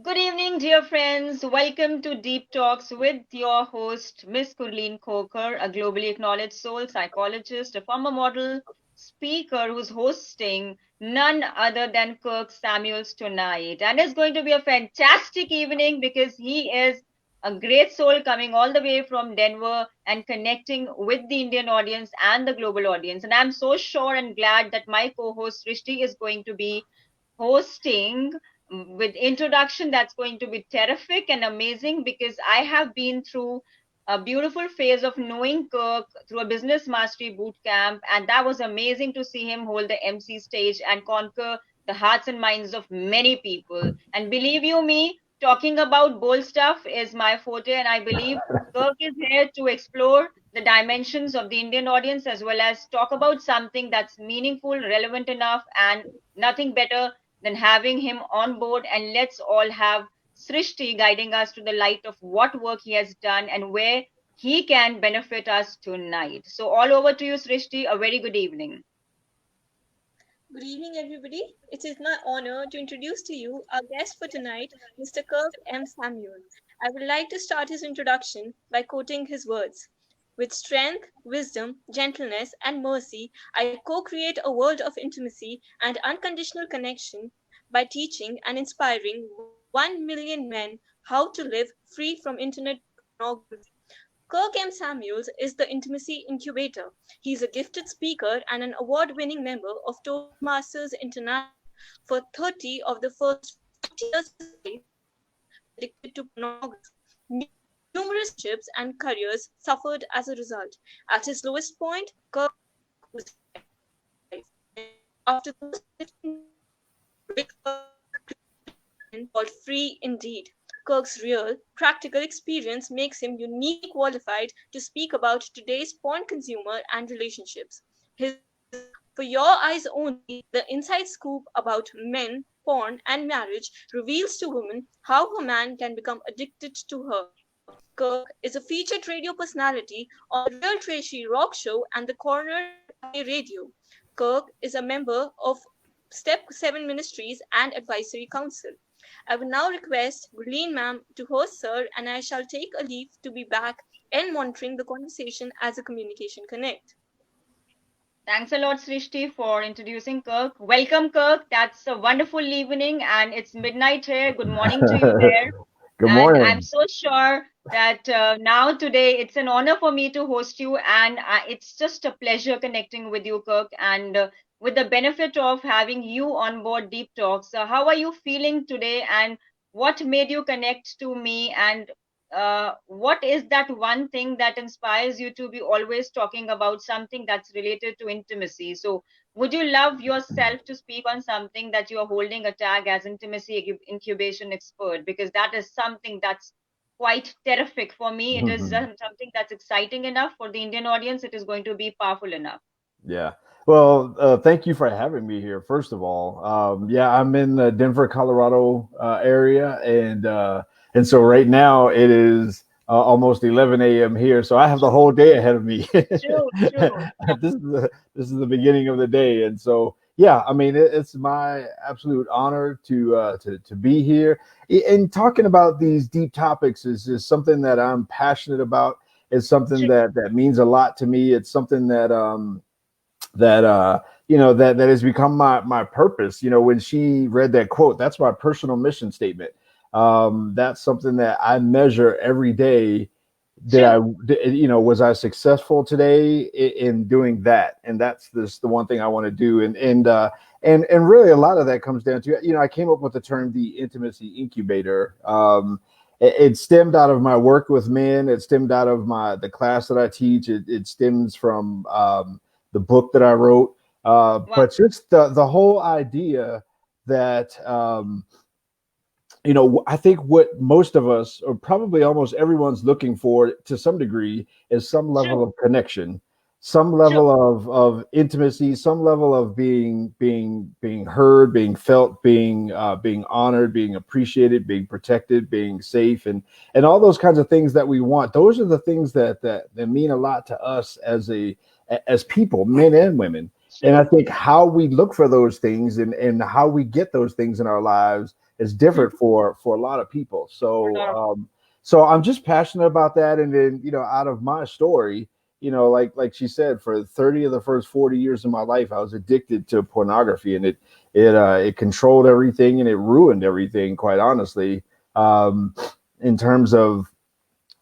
Good evening, dear friends. Welcome to Deep Talks with your host, Miss Gurleen Khokhar, a globally acknowledged soul psychologist, a former model, speaker who's hosting none other than Kirk Samuels tonight. And it's going to be a fantastic evening because he is a great soul coming all the way from Denver and connecting with the Indian audience and the global audience. And I'm so sure and glad that my co host, Rishti, is going to be hosting with introduction that's going to be terrific and amazing because I have been through a beautiful phase of knowing Kirk through a business mastery boot camp, and that was amazing to see him hold the MC stage and conquer the hearts and minds of many people. And believe you me, talking about bold stuff is my forte, and I believe Kirk is here to explore the dimensions of the Indian audience as well as talk about something that's meaningful, relevant enough, and nothing better than having him on board. And let's all have Srishti guiding us to the light of what work he has done and where he can benefit us tonight. So, all over to you, Srishti. A very good evening. Good evening, everybody. It is my honor to introduce to you our guest for tonight, Mr. Kirk M. Samuel. I would like to start his introduction by quoting his words. With strength, wisdom, gentleness, and mercy, I co create a world of intimacy and unconditional connection by teaching and inspiring 1 million men how to live free from internet pornography. Kirk M. Samuels is the Intimacy Incubator. He is a gifted speaker and an award winning member of Toastmasters International. For 30 of the first 40 years of his life, he was addicted to pornography. Numerous relationships and careers suffered as a result. At his lowest point, Kirk was deprived of his life. After the most significant breakthrough called Free Indeed. Kirk's real, practical experience makes him uniquely qualified to speak about today's porn consumer and relationships. His For Your Eyes Only, the inside scoop about men, porn, and marriage reveals to women how a man can become addicted to her. Kirk is a featured radio personality on the Real Trashy Rock Show and the Corner Cafe Radio. Kirk is a member of Step 7 Ministries and Advisory Council. I will now request Gurleen ma'am to host sir, and I shall take a leave to be back and monitoring the conversation as a communication connect. Thanks a lot, Srishti, for introducing Kirk. Welcome, Kirk. That's a wonderful evening, and it's midnight here. Good morning to you there. Good And I'm morning. so sure that now today it's an honor for me to host you, and it's just a pleasure connecting with you, Kirk. And with the benefit of having you on board Deep Talks, how are you feeling today, and what made you connect to me, and what is that one thing that inspires you to be always talking about something that's related to intimacy? So, would you love yourself to speak on something that you are holding a tag as incubation expert? Because that is something that's quite terrific for me. It is something that's exciting enough for the Indian audience. It is going to be powerful enough. Yeah. Well, thank you for having me here. First of all, yeah, I'm in the Denver, Colorado area, and so right now it is almost 11 a.m. here. So I have the whole day ahead of me. True, true. This is the beginning of the day, and so yeah, I mean it's my absolute honor to be here. And talking about these deep topics is something that I'm passionate about. It's something True. that means a lot to me. It's something that that has become my purpose. When she read that quote, that's my personal mission statement. That's something that I measure every day. True. Was I successful today in doing that? And that's the one thing I want to do. And really a lot of that comes down to, I came up with the term, the intimacy incubator. It stemmed out of my work with men. It stemmed out of the class that I teach. It stems from the book that I wrote. Wow. But just the whole idea that I think what most of us, or probably almost everyone's looking for to some degree, is some level True. of connection, some True. level of intimacy, some level of being heard, being felt, being honored, being appreciated, being protected, being safe, and all those kinds of things that we want. Those are the things that mean a lot to us as people, men and women. And I True. think how we look for those things and how we get those things in our lives is different for a lot of people. So I'm just passionate about that. And then, out of my story, like she said, for 30 of the first 40 years of my life, I was addicted to pornography, and it controlled everything, and it ruined everything, quite honestly, in terms of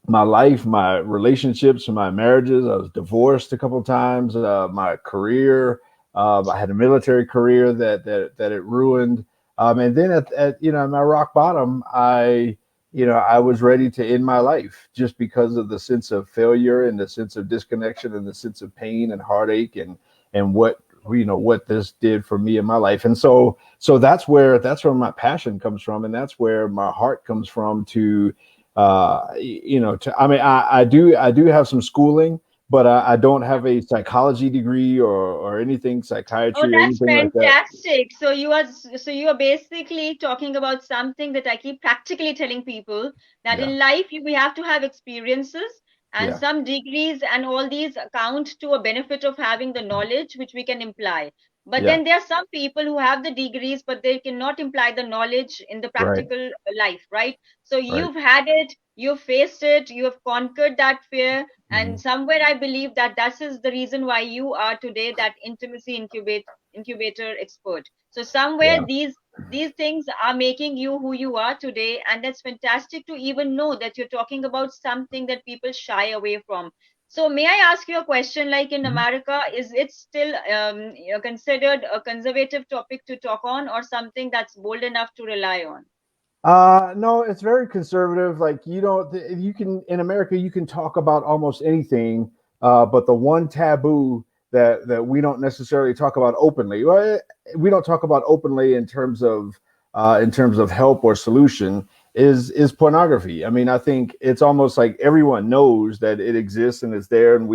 my life, my relationships, my marriages. I was divorced a couple of times. My career, I had a military career that it ruined. And then at my rock bottom, I was ready to end my life just because of the sense of failure and the sense of disconnection and the sense of pain and heartache and what this did for me in my life. And so that's where my passion comes from, and that's where my heart comes from I do have some schooling, but I don't have a psychology degree or anything, Oh, psychiatry or that's anything like that. fantastic. So you are basically talking about something that I keep practically telling people, that Yeah. in life we have to have experiences, and Yeah. some degrees and all these count to a benefit of having the knowledge which we can imply. But Yeah. then there are some people who have the degrees, but they cannot imply the knowledge in the Right. practical life, right? So Right. you've had it, you've faced it, you have conquered that fear, Hmm. and somewhere I believe that that is the reason why you are today that intimacy incubator expert. So somewhere Yeah. these things are making you who you are today, and that's fantastic to even know that you're talking about something that people shy away from. So may I ask you a question? Like in Mhm. America, is it still considered a conservative topic to talk on, or something that's bold enough to rely on? No, it's very conservative. Like, you can, in America, you can talk about almost anything, but the one taboo that we don't necessarily talk about openly, well, we don't talk about openly in terms of help or solution, is pornography. I mean, I think it's almost like everyone knows that it exists and it's there, and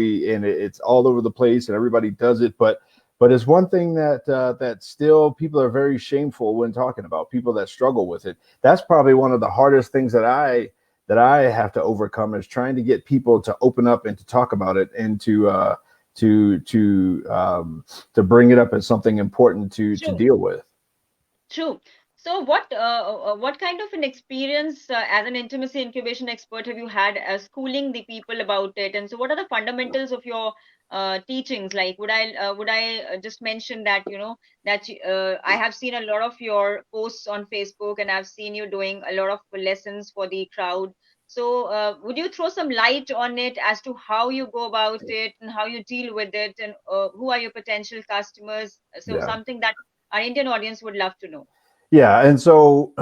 it's all over the place, and everybody does it, but it's one thing that still people are very shameful when talking about, people that struggle with it. That's probably one of the hardest things that I have to overcome, is trying to get people to open up and to talk about it, and to bring it up as something important to True. deal with. True. So, what kind of an experience as an intimacy incubation expert have you had schooling the people about it? And so, what are the fundamentals of your teachings? Like, would I just mention that I have seen a lot of your posts on Facebook, and I've seen you doing a lot of lessons for the crowd. So, would you throw some light on it as to how you go about it and how you deal with it, and who are your potential customers? So, Yeah. something that our Indian audience would love to know. Yeah. And so,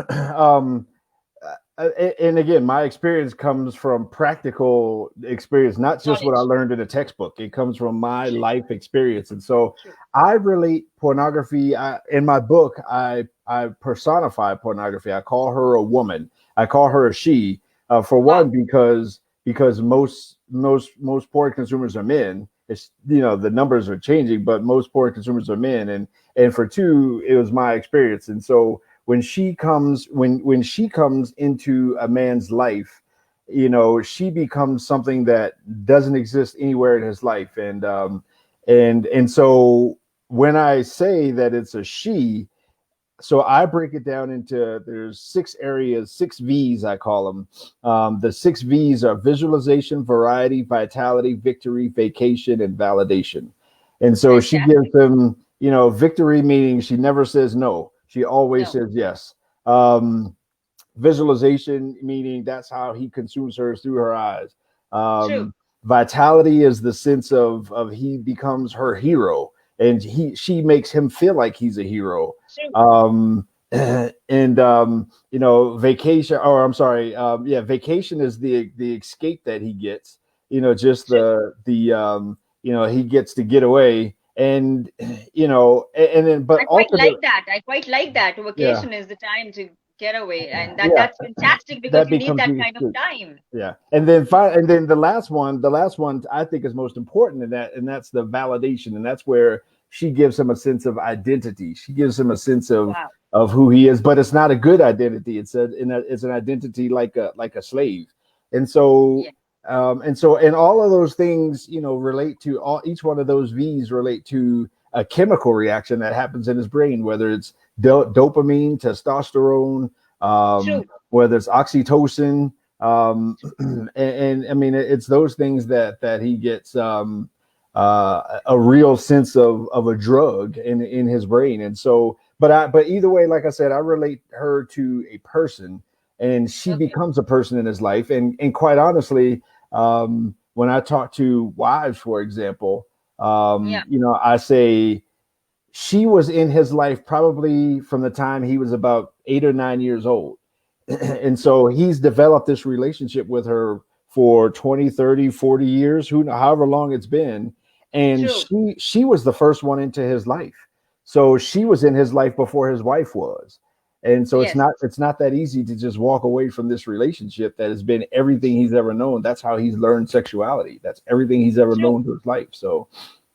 and again, my experience comes from practical experience, not just what I Knowledge. learned in a textbook. It comes from my life experience. And so True. I relate pornography. In my book, I personify pornography. I call her a woman. I call her a she. For one, Wow. because most porn consumers are men. It's, the numbers are changing, but most porn consumers are men. And for two, it was my experience. And so when she comes into a man's life, she becomes something that doesn't exist anywhere in his life. And so when I say that it's a she, so I break it down into, there's 6 areas, 6 V's, I call them. The 6 V's are visualization, variety, vitality, victory, vacation, and validation. And so she gives Fantastic. them, victory, meaning she never says no. She always No. says yes. Um, Visualization, meaning that's how he consumes her, through her eyes. True. Vitality is the sense of he becomes her hero, and she makes him feel like he's a hero. True. And vacation, or I'm sorry, yeah, vacation is the escape that he gets. Just True. he gets to get away, and then, but I quite like ultimately, that. I quite like that. yeah, Vacation is the time to get away, and yeah, that's fantastic because that you need becomes that the kind of escape. time. Yeah, and then the last one I think is most important in that, and that's the validation, and that's where she gives him a sense of identity. She gives him a sense Wow. of who he is, but it's not a good identity. It's an identity like a slave, and so Yeah. and all of those things, relate to, all each one of those V's relate to a chemical reaction that happens in his brain, whether it's dopamine, testosterone, True. whether it's oxytocin, and I mean it's those things that he gets a real sense of a drug in his brain. And so, but either way, like I said, I relate her to a person, and she Okay. becomes a person in his life. And quite honestly, when I talk to wives, for example, Yeah. I say she was in his life probably from the time he was about 8 or 9 years old. And True. so he's developed this relationship with her for 20, 30, 40 years, however long it's been. And True. she was the first one into his life. So she was in his life before his wife was. And so Yes. it's not that easy to just walk away from this relationship that has been everything he's ever known. That's how he's learned sexuality. That's everything he's ever True. known to his life. So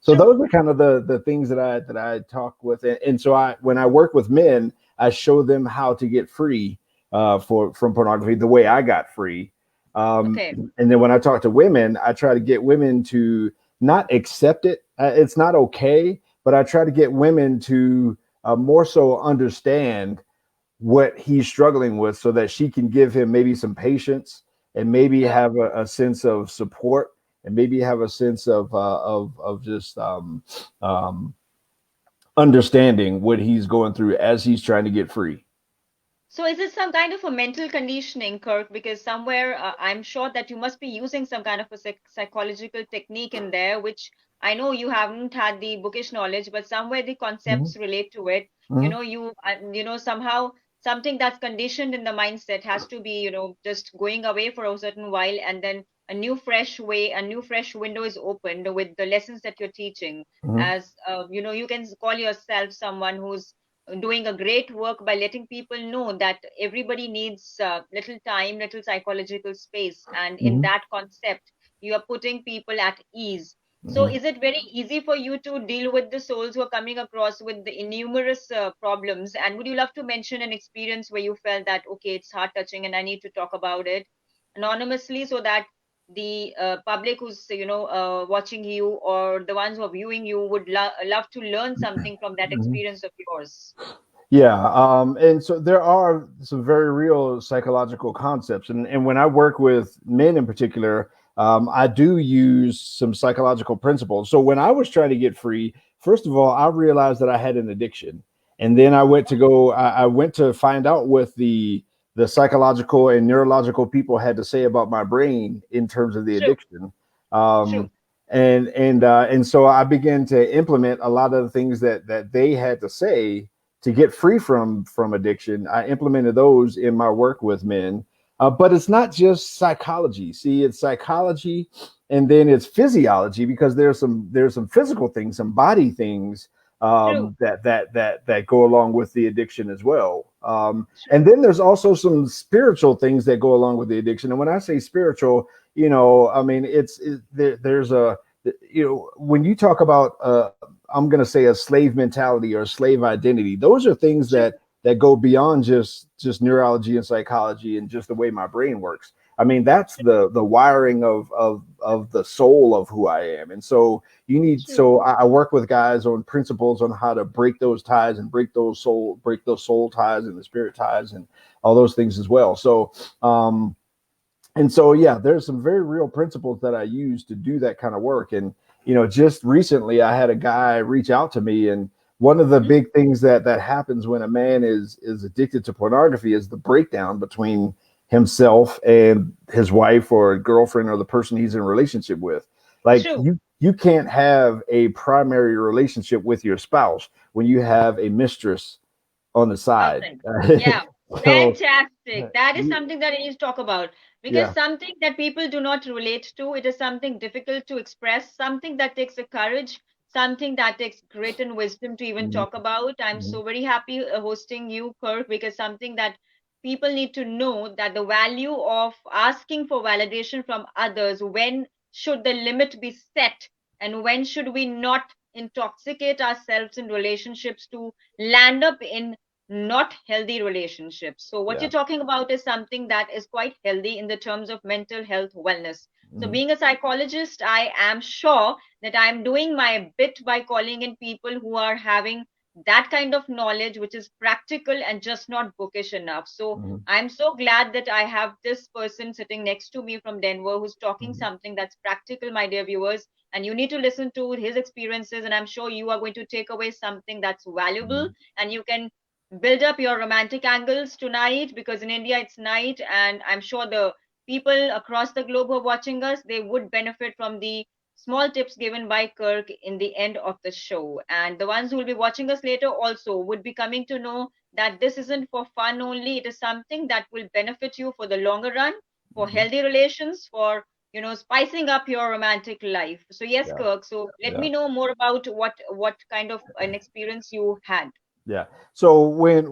True. those are kind of the things that I talk with. And so when I work with men, I show them how to get free from pornography the way I got free. Um, Okay. and then when I talk to women, I try to get women to not accept it. It's not okay, but I try to get women to more so understand what he's struggling with so that she can give him maybe some patience and maybe Oh, have a sense of support and maybe have a sense of just understanding what he's going through as he's trying to get free. so is it some kind of a mental conditioning, Kirk? Because somewhere I'm sure that you must be using some kind of a psychological technique in there, which I know you haven't had the bookish knowledge, but somewhere the Mhm, concepts relate to it. mhm, Somehow something that's conditioned in the mindset has to be, just going away for a certain while, and then a new fresh window is opened with the lessons that you're teaching. mhm, As you can call yourself someone who's doing a great work by letting people know that everybody needs little time, little psychological space. And in mhm, that concept, you are putting people at ease. So, mhm. is it very easy for you to deal with the souls who are coming across with the numerous problems? And would you love to mention an experience where you felt that, okay, it's heart touching and I need to talk about it anonymously so that the public who's watching you or the ones who are viewing you would love to learn something from that Mhm. experience of yours? Yeah, and so there are some very real psychological concepts, and when I work with men in particular, I do use some psychological principles. So when I was trying to get free, first of all, I realized that I had an addiction, and then I went to find out what the psychological and neurological people had to say about my brain in terms of the True. addiction. True. Um, and so I began to implement a lot of the things that they had to say to get free from addiction. I implemented those in my work with men. But it's not just psychology. See, it's psychology, and then it's physiology because there's some physical things, some body things True. that go along with the addiction as well. And True. then there's also some spiritual things that go along with the addiction. And when I say spiritual, I mean there's a when you talk about I'm going to say a slave mentality or a slave identity. Those are things True. that go beyond just neurology and psychology and just the way my brain works. I mean, that's the wiring of the soul of who I am. And so True. I work with guys on principles on how to break those ties and break those soul ties and the spirit ties and all those things as well. So yeah, there's some very real principles that I use to do that kind of work. And just recently I had a guy reach out to me, and one of the Hmm. big things that happens when a man is addicted to pornography is the breakdown between himself and his wife or girlfriend or the person he's in a relationship with. Like True. you can't have a primary relationship with your spouse when you have a mistress on the side. Outside. Yeah. So Fantastic. That is something that I need to talk about because yeah. something that people do not relate to. It is something difficult to express, something that takes a courage, something that takes grit and wisdom to even Mhm, talk about. I'm mhm, so very happy hosting you, Kirk, because something that people need to know that the value of asking for validation from others, when should the limit be set and when should we not intoxicate ourselves in relationships to land up in not healthy relationships. So, what yeah. you're talking about is something that is quite healthy in the terms of mental health wellness. So, Mhm, being a psychologist, I am sure that I'm doing my bit by calling in people who are having that kind of knowledge which is practical and just not bookish enough. So Mm-hmm. I'm so glad that I have this person sitting next to me from Denver who's talking Mm-hmm. something that's practical, my dear viewers. And you need to listen to his experiences. And I'm sure you are going to take away something that's valuable, Mm-hmm. and you can build up your romantic angles tonight, because in India it's night. And I'm sure the people across the globe who are watching us, they would benefit from the small tips given by Kirk in the end of the show. And the ones who will be watching us later also would be coming to know that this isn't for fun only. It is something that will benefit you for the longer run, for Mm-hmm. healthy relations, for spicing up your romantic life. So yes, Yeah. Kirk. So let Yeah. me know more about what kind of an experience you had. Yeah. So when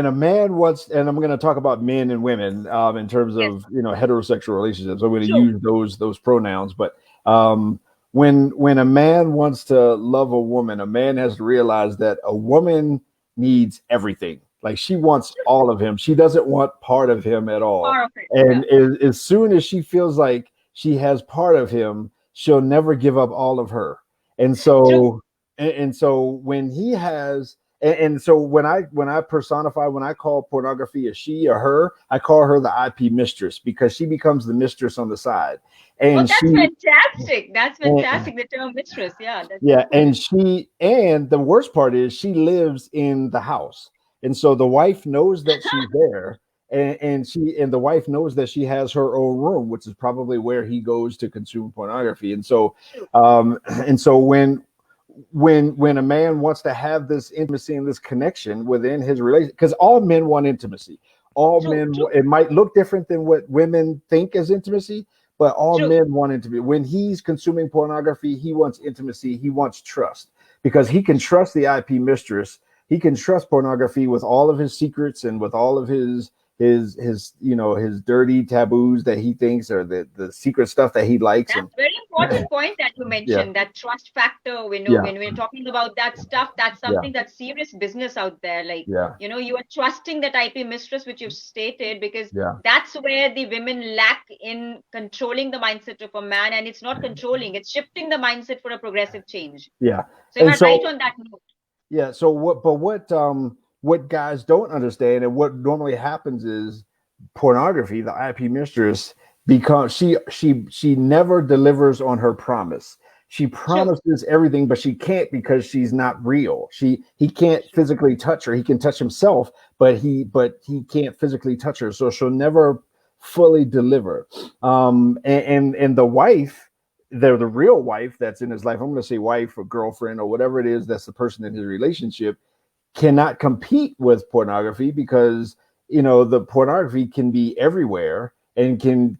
a man wants, and I'm going to talk about men and women in terms Yes. of heterosexual relationships. I'm going to True. use those pronouns, but when a man wants to love a woman, a man has to realize that a woman needs everything. Like, she wants all of him. She doesn't want part of him at all. Part of it. Yeah. And as soon as she feels like she has part of him, she'll never give up all of her. And True. so and so when he has and so when I personify, when I call pornography a she or her, I call her the IP mistress, because she becomes the mistress on the side. Oh, And that's she fantastic. That's and, fantastic. The term mistress. Yeah, that's so yeah, cool. and the worst part is she lives in the house. And so the wife knows that she's there, and the wife knows that she has her own room, which is probably where he goes to consume pornography. And so True. and so when a man wants to have this intimacy and this connection within his relation, because all men want intimacy. All True. men, True. it might look different than what women think as intimacy, but all True. men want intimacy. When he's consuming pornography, he wants intimacy, he wants trust, because he can trust the IP mistress. He can trust pornography with all of his secrets and with all of his dirty taboos that he thinks are the secret stuff that he likes. And That's very important point that you yeah, mentioned, that trust factor. We know yeah, when we're talking about that stuff, that's yeah, something that's serious business out there. Like, yeah, you are trusting that IP mistress, which you've stated, because yeah, that's where the women lack in controlling the mindset of a man. And it's not controlling, it's shifting the mindset for a progressive change. yeah. So am And I right so on that note? yeah, so what guys don't understand, and what normally happens is pornography, the IP mistress, becomes she never delivers on her promise. She True. promises everything, but she can't, because she's not real. He can't True. physically touch her. He can touch himself, but he can't physically touch her. So she'll never fully deliver. And the wife, the real wife that's in his life, I'm going to say wife or girlfriend or whatever it is, that's the person in his relationship, cannot compete with pornography, because the pornography can be everywhere, and can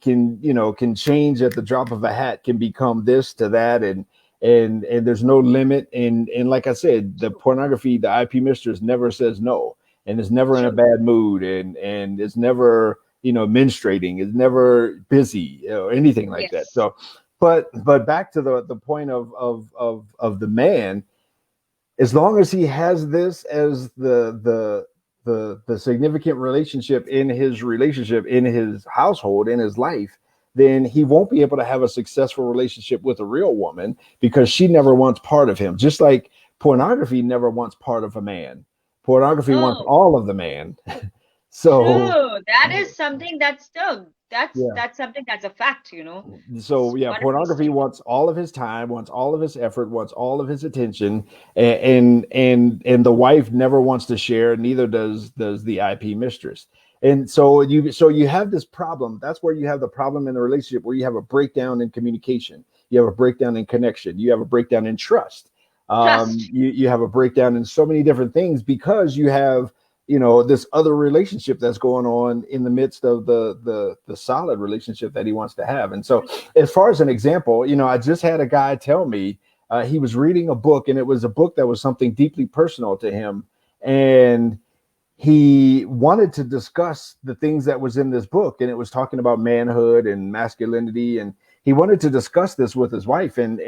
change at the drop of a hat, can become this to that, and there's no limit. And like I said, the True. pornography, the IP mistress never says no, and is never in a True. bad mood, and it's never menstruating, is never busy or anything like that. Yes. So but back to the point of the man, as long as he has this as the significant relationship in his household, in his life, then he won't be able to have a successful relationship with a real woman, because she never wants part of him, just like pornography never wants part of a man. Pornography wants Oh, all of the man. So true. That is something that's the yeah. that's something that's a fact. So It's yeah, wonderful pornography statement. wants all of his time, wants all of his effort, wants all of his attention, and the wife never wants to share. Neither does the IP mistress. And so you have this problem. That's where you have the problem in the relationship, where you have a breakdown in communication, you have a breakdown in connection, you have a breakdown in trust. Trust. You have a breakdown in so many different things, because you have this other relationship that's going on in the midst of the solid relationship that he wants to have. And so, as far as an example, I just had a guy tell me he was reading a book, and it was a book that was something deeply personal to him, and he wanted to discuss the things that was in this book, and it was talking about manhood and masculinity, and he wanted to discuss this with his wife, and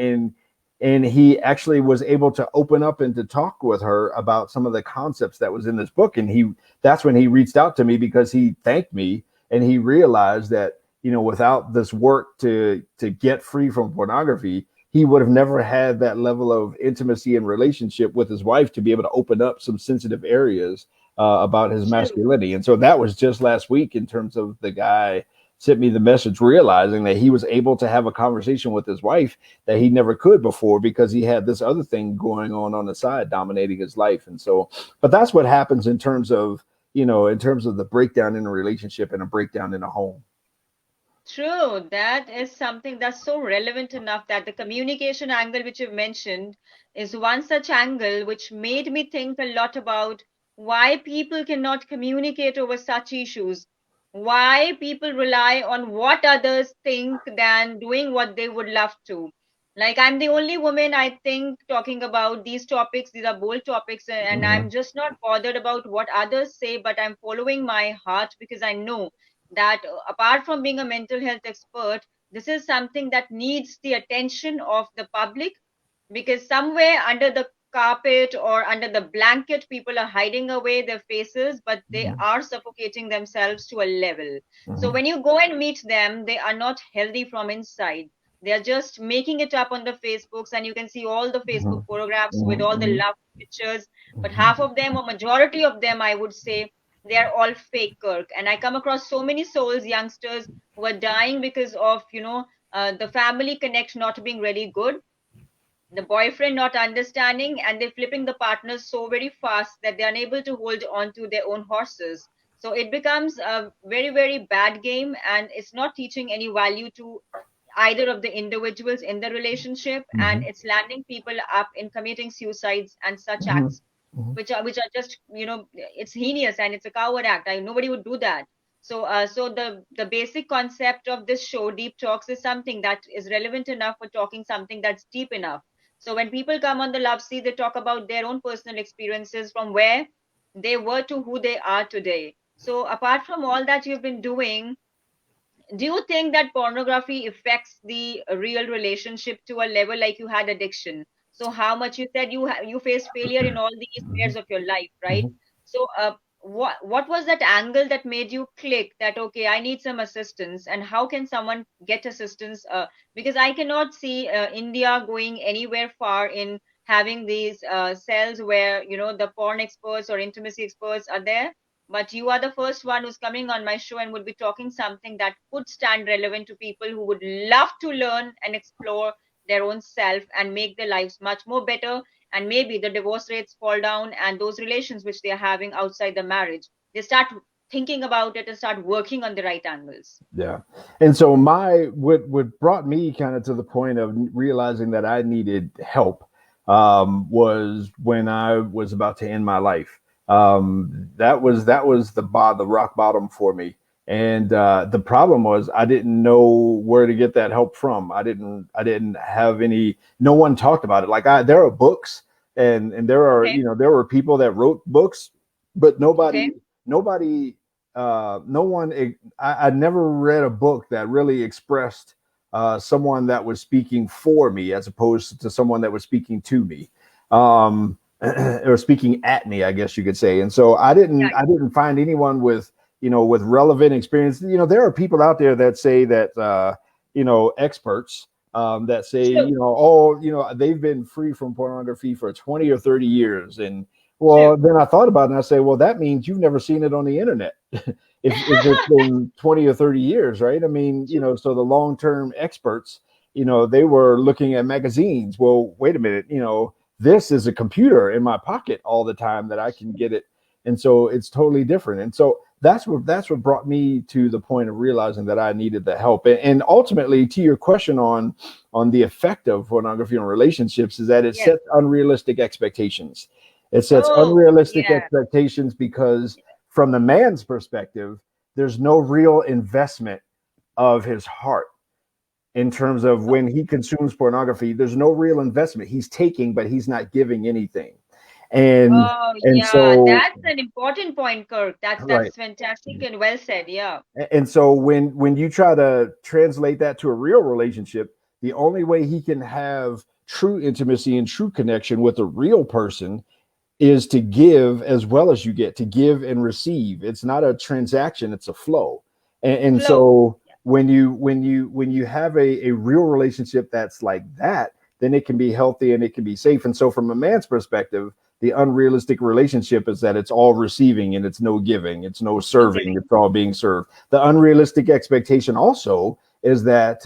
he actually was able to open up and to talk with her about some of the concepts that was in this book. And that's when he reached out to me, because he thanked me, and he realized that without this work to get free from pornography, he would have never had that level of intimacy and relationship with his wife to be able to open up some sensitive areas about his True. masculinity. And so that was just last week, in terms of the guy sent me the message realizing that he was able to have a conversation with his wife that he never could before, because he had this other thing going on the side dominating his life. And so, but that's what happens in terms of, in terms of the breakdown in a relationship and a breakdown in a home. True. That is something that's so relevant enough, that the communication angle which you've mentioned is one such angle which made me think a lot about why people cannot communicate over such issues, why people rely on what others think than doing what they would love to. Like, I'm the only woman, I think, talking about these topics. These are bold topics, and Mhm. I'm just not bothered about what others say, but I'm following my heart, because I know that apart from being a mental health expert, this is something that needs the attention of the public, because somewhere under the carpet or under the blanket, people are hiding away their faces, but they Mhm. are suffocating themselves to a level. So Mhm. when you go and meet them, they are not healthy from inside. They are just making it up on the Facebooks, and you can see all the Facebook Mhm. photographs with all the Mhm. love pictures. But half Mhm. of them, or majority of them, I would say, they are all fake, Kirk. And I come across so many souls, youngsters, who are dying because of, the family connection not being really good, the boyfriend not understanding, and they're flipping the partners so very fast that they're unable to hold on to their own horses. So it becomes a very, very bad game, and it's not teaching any value to either of the individuals in the relationship, and Mhm. it's landing people up in committing suicides and such Mhm. acts, Mhm. which are just, it's heinous, and it's a coward act. Nobody would do that. So the basic concept of this show, Deep Talks, is something that is relevant enough for talking something that's deep enough. So when people come on the Love Seat, they talk about their own personal experiences from where they were to who they are today. So apart from all that you've been doing, do you think that pornography affects the real relationship to a level like you had addiction? So how much, you said you faced failure in all these Mhm. areas of your life, right? Mhm. So what was that angle that made you click that, okay, I need some assistance, and how can someone get assistance? Because I cannot see India going anywhere far in having these cells where, the porn experts or intimacy experts are there, but you are the first one who's coming on my show and would be talking something that could stand relevant to people who would love to learn and explore their own self and make their lives much more better. And maybe the divorce rates fall down, and those relations which they are having outside the marriage, they start thinking about it and start working on the right angles. Yeah. And so what brought me kind of to the point of realizing that I needed help was when I was about to end my life. That was the rock bottom for me. And the problem was I didn't know where to get that help from. I didn't have any. No one talked about it. Like, there are books, and Okay. there were people that wrote books, but Okay. nobody no one. I never read a book that really expressed someone that was speaking for me as opposed to someone that was speaking to me, or speaking at me, I guess you could say. And so Yeah. I didn't find anyone with, with relevant experience. There are people out there that say that, experts, that say, True. oh, they've been free from pornography for 20 or 30 years. And well, True. then I thought about it, and I say, well, that means you've never seen it on the internet. If it's been 20 or 30 years, right? I mean, True. so the long-term experts, they were looking at magazines. Well, wait a minute, this is a computer in my pocket all the time that I can get it. And so it's totally different. And so that's what brought me to the point of realizing that I needed the help. And ultimately, to your question on the effect of pornography on relationships, is that it Yes. sets unrealistic expectations. It sets Oh, unrealistic yeah. expectations because, from the man's perspective, there's no real investment of his heart in terms of when he consumes pornography. There's no real investment. He's taking, but he's not giving anything. And Oh, and yeah, so that's an important point, Kirk. That's right. fantastic and well said. Yeah. And so when you try to translate that to a real relationship, the only way he can have true intimacy and true connection with a real person is to give as well as you get, to give and receive. It's not a transaction, it's a flow. And Flow. so when you have a real relationship that's like that, then it can be healthy and it can be safe. And so from a man's perspective, the unrealistic relationship is that it's all receiving and it's no giving, it's no serving, it's all being served. The unrealistic expectation also is that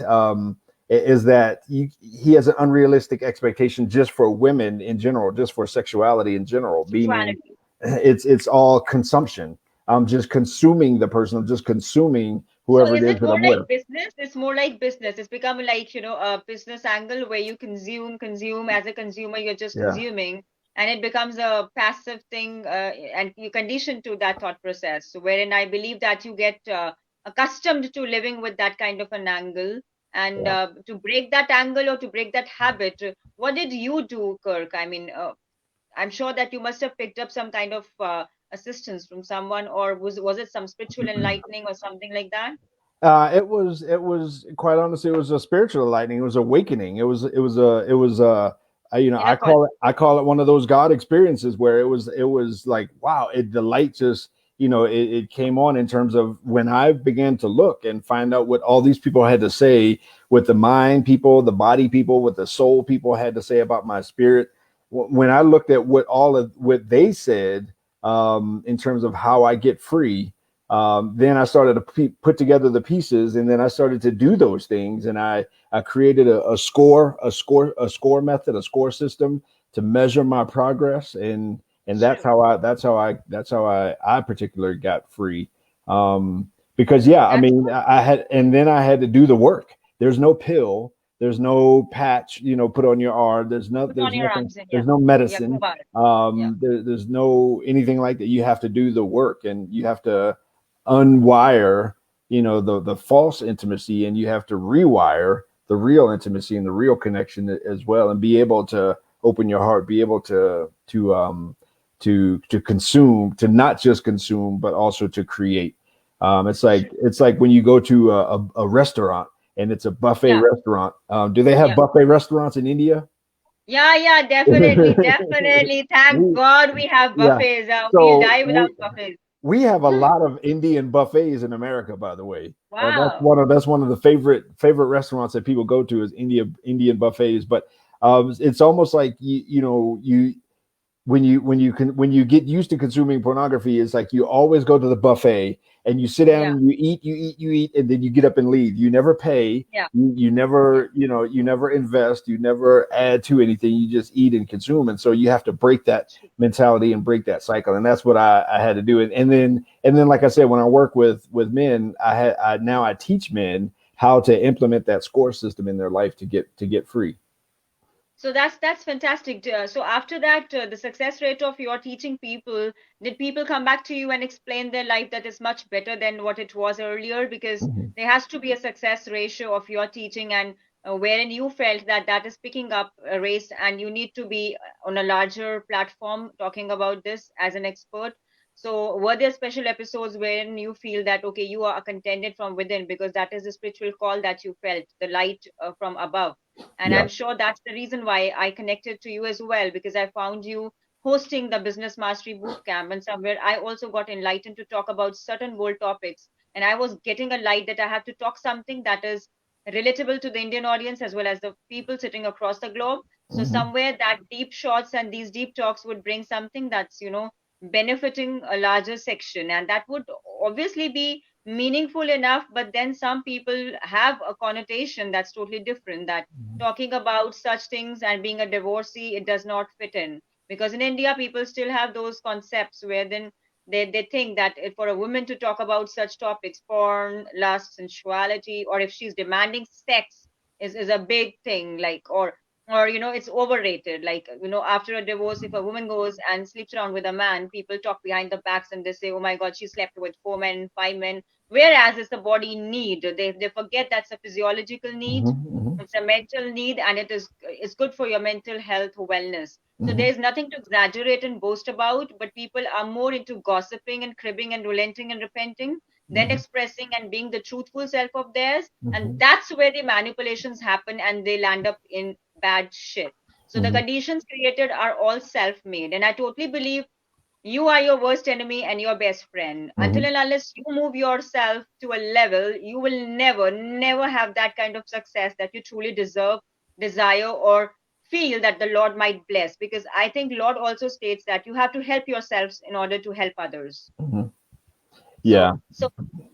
he has an unrealistic expectation just for women in general, just for sexuality in general, meaning it's all consumption. I'm just consuming the person. I'm just consuming So whoever it is is it that more I'm like with. business? It's more like business. It's become like, a business angle where you consume. As a consumer, you're just Yeah. consuming, and it becomes a passive thing, and you condition to that thought process. So wherein I believe that you get accustomed to living with that kind of an angle, and Yeah. to break that angle or to break that habit, what did you do, Kirk? I mean, I'm sure that you must have picked up some kind of assistance from someone, or was it some spiritual enlightening or something like that? It was quite honestly, it was a spiritual enlightening. It was awakening. Inner I call it one of those God experiences where it was like, wow, the light just, it came on in terms of when I began to look and find out what all these people had to say, with the mind people, the body people, what the soul people had to say about my spirit. When I looked at what they said, in terms of how I get free, then I started to put together the pieces, and then I started to do those things, and I created a score method, a score system to measure my progress, and that's how I particularly got free. Because yeah, I That's mean, I had to do the work. There's no pill, there's no patch, put on your arm. put There's on your nothing, arms and yeah, there's no yeah, go medicine. about it. Yeah, There's no anything like that. You have to do the work, and you have to unwire, the false intimacy, and you have to rewire the real intimacy and the real connection as well, and be able to open your heart, be able to consume, to not just consume but also to create. It's like when you go to a restaurant and it's a buffet yeah, restaurant. Do they have yeah, buffet restaurants in India? yeah, yeah. Definitely, definitely. Thank we, God we have yeah. buffets. We'll So die without buffets. we have a lot of Indian buffets in America, by the way. That's Wow. one of the favorite restaurants that people go to, is Indian buffets. But it's almost like you when you get used to consuming pornography, it's like you always go to the buffet and you sit down Yeah, and you eat, and then you get up and leave. You never pay. yeah, You yeah. never, you never invest. You never add to anything. You just eat and consume. And so you have to break that mentality and break that cycle. And that's what I had to do. And then, like I said, when I work with men, now I teach men how to implement that score system in their life to get free. So that's fantastic. So after that, the success rate of your teaching people, did people come back to you and explain their life that is much better than what it was earlier? Because Mhm. there has to be a success ratio of your teaching, and wherein you felt that that is picking up a race, and you need to be on a larger platform talking about this as an expert. So were there special episodes wherein you feel that okay, you are contended from within because that is the spiritual call that you felt, the light from above? And Yeah. I'm sure that's the reason why I connected to you as well, because I found you hosting the Business Mastery Bootcamp, and somewhere I also got enlightened to talk about certain world topics. And I was getting a light that I have to talk something that is relatable to the Indian audience as well as the people sitting across the globe. So Hmm. somewhere that deep shots and these deep talks would bring something that's, benefiting a larger section. And that would obviously be meaningful enough, but then some people have a connotation that's totally different, that talking about such things and being a divorcee, it does not fit in. Because in India, people still have those concepts where then they think that for a woman to talk about such topics, porn, lust, sensuality, or if she's demanding sex is a big thing, like, or it's overrated. Like, after a divorce, if a woman goes and sleeps around with a man, people talk behind the backs and they say, oh my God, she slept with 4 men, 5 men. Whereas it's a body need. They forget that's a physiological need, Hmm. it's a mental need, and it's good for your mental health wellness. So Hmm. there's nothing to exaggerate and boast about, but people are more into gossiping and cribbing and relenting and repenting than Hmm. expressing and being the truthful self of theirs. And Hmm. that's where the manipulations happen and they land up in bad shit. So the Hmm. conditions created are all self-made. And I totally believe you are your worst enemy and your best friend. Until Hmm. and unless you move yourself to a level, you will never, never have that kind of success that you truly deserve, desire, or feel that the Lord might bless, because I think Lord also states that you have to help yourselves in order to help others. Mhm. Yeah.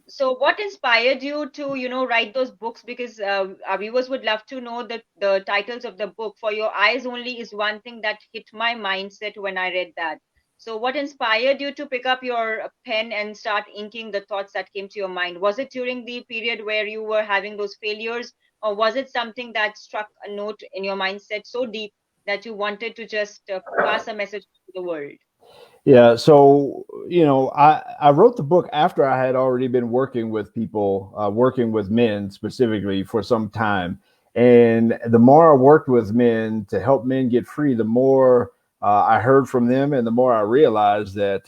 So what inspired you to, write those books? Because our viewers would love to know the titles of the book. For Your Eyes Only is one thing that hit my mindset when I read that. So what inspired you to pick up your pen and start inking the thoughts that came to your mind? Was it during the period where you were having those failures, or was it something that struck a note in your mindset so deep that you wanted to just pass a message to the world? Yeah, so I wrote the book after I had already been working with people, working with men specifically for some time, and the more I worked with men to help men get free, the more I heard from them, and the more I realized that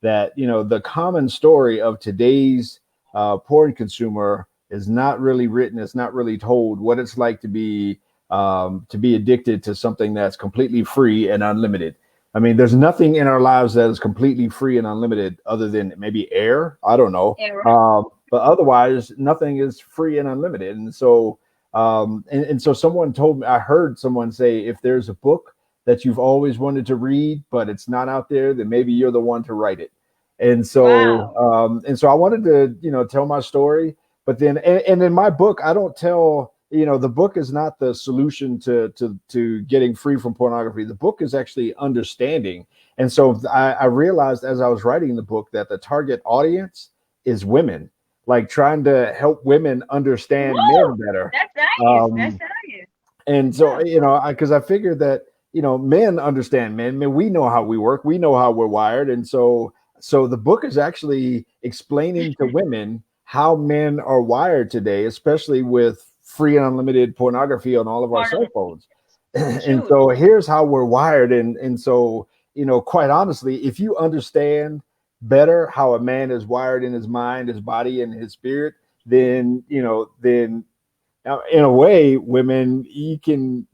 the common story of today's porn consumer is not really written. It's not really told what it's like to be addicted to something that's completely free and unlimited. I mean, there's nothing in our lives that is completely free and unlimited other than maybe air. I don't know. Yeah, right. But otherwise, nothing is free and unlimited. And so, and so someone told me, I heard someone say, if there's a book that you've always wanted to read, but it's not out there, then maybe you're the one to write it. Wow. And so I wanted to, tell my story, but then, and in my book, I don't tell, the book is not the solution to getting free from pornography. The book is actually understanding. And so I realized as I was writing the book that the target audience is women, like trying to help women understand men Woo! better. That's nice. That's Um, nice. and so, Yeah. because I figured that, men understand men. I mean, we know how we work, we know how we're wired. And so the book is actually explaining to women how men are wired today, especially with free and unlimited pornography on all of our cell Pornography. phones. And True. so here's how we're wired. And so, quite honestly, if you understand better how a man is wired in his mind, his body, and his spirit, then now, in a way, women, you can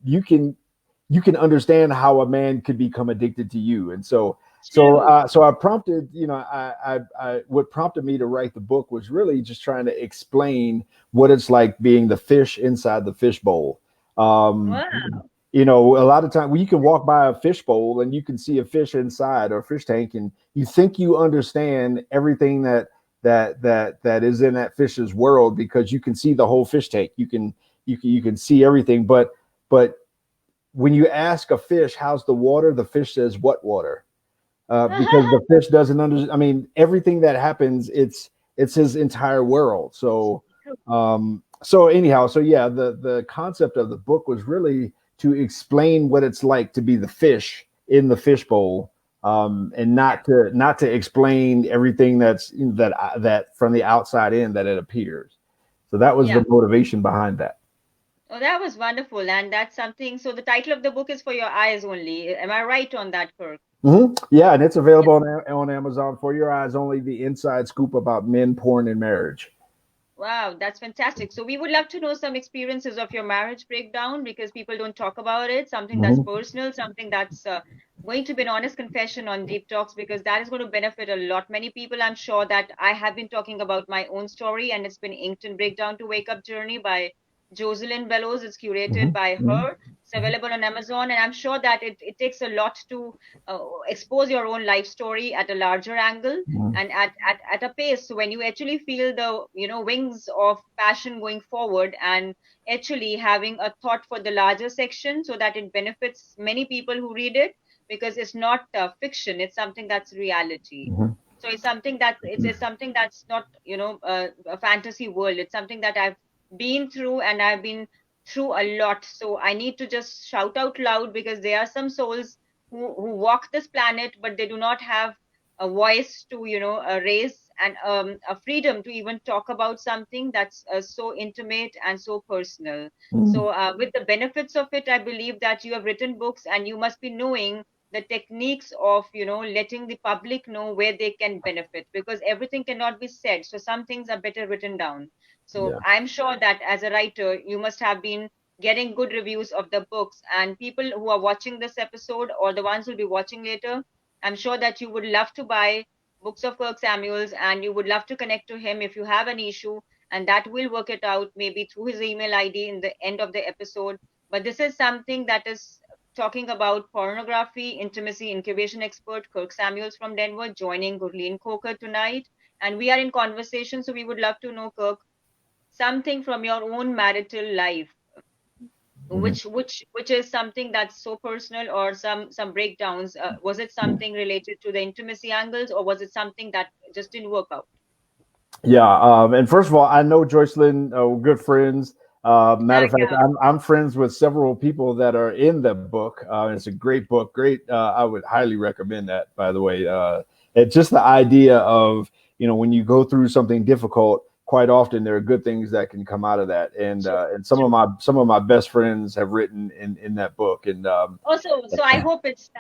understand how a man could become addicted to you. And True. so I prompted, what prompted me to write the book was really just trying to explain what it's like being the fish inside the fishbowl. Um, Wow. a lot of time you can walk by a fishbowl and you can see a fish inside or a fish tank, and you think you understand everything that is in that fish's world because you can see the whole fish tank. You can see everything, but when you ask a fish how's the water, the fish says what water, because the fish doesn't understand. I mean, everything that happens, it's his entire world. So anyhow, so yeah, the concept of the book was really to explain what it's like to be the fish in the fishbowl, and Yeah. not to explain everything that from the outside in that it appears. So that was the Yeah. motivation behind that. Oh, that was wonderful. And that's something. So the title of the book is For Your Eyes Only. Am I right on that, Kirk? Yeah, and it's Yeah. available on Amazon. For Your Eyes Only: The Inside Scoop About Men, Porn, and Marriage. Wow, that's fantastic. So we would love to know some experiences of your marriage breakdown, because people don't talk about it, something that's Mhm. personal, something that's going to be an honest confession on Deep Talks, because that is going to benefit a lot. Many people, I'm sure that I have been talking about my own story, and it's been Inked and Breakdown to Wake Up Journey by Jocelyn Bellows. It's curated Mhm. by Mhm. her. It's available on Amazon, and I'm sure that it takes a lot to expose your own life story at a larger angle Mhm. and at a pace when you actually feel the wings of passion going forward, and actually having a thought for the larger section so that it benefits many people who read it, because it's not fiction, it's something that's reality. Mhm. So it's something that's not a fantasy world. It's something that I've been through, and I've been through a lot. So I need to just shout out loud, because there are some souls who walk this planet, but they do not have a voice to raise, and a freedom to even talk about something that's so intimate and so personal. Mhm. So with the benefits of it, I believe that you have written books, and you must be knowing the techniques of letting the public know where they can benefit, because everything cannot be said, so some things are better written down. So Yeah. I'm sure that as a writer you must have been getting good reviews of the books, and people who are watching this episode or the ones who'll be watching later, I'm sure that you would love to buy books of Kirk Samuels, and you would love to connect to him if you have an issue, and that will work it out maybe through his email ID in the end of the episode. But this is something that is talking about pornography. Intimacy incubation expert Kirk Samuels from Denver joining Gurleen Khokhar tonight. And we are in conversation, so we would love to know, Kirk, something from your own marital life, Mhm. which is something that's so personal, or some breakdowns. Was it something related to the intimacy angles, or was it something that just didn't work out? Yeah, and first of all, I know Joycelyn, we're good friends. Matter of fact, Yeah. I'm friends with several people that are in the book. It's a great book. Great. I would highly recommend that. By the way, it's just the idea of, when you go through something difficult, quite often there are good things that can come out of that. True, And some of true. my best friends have written in that book. And Also, so I hope it's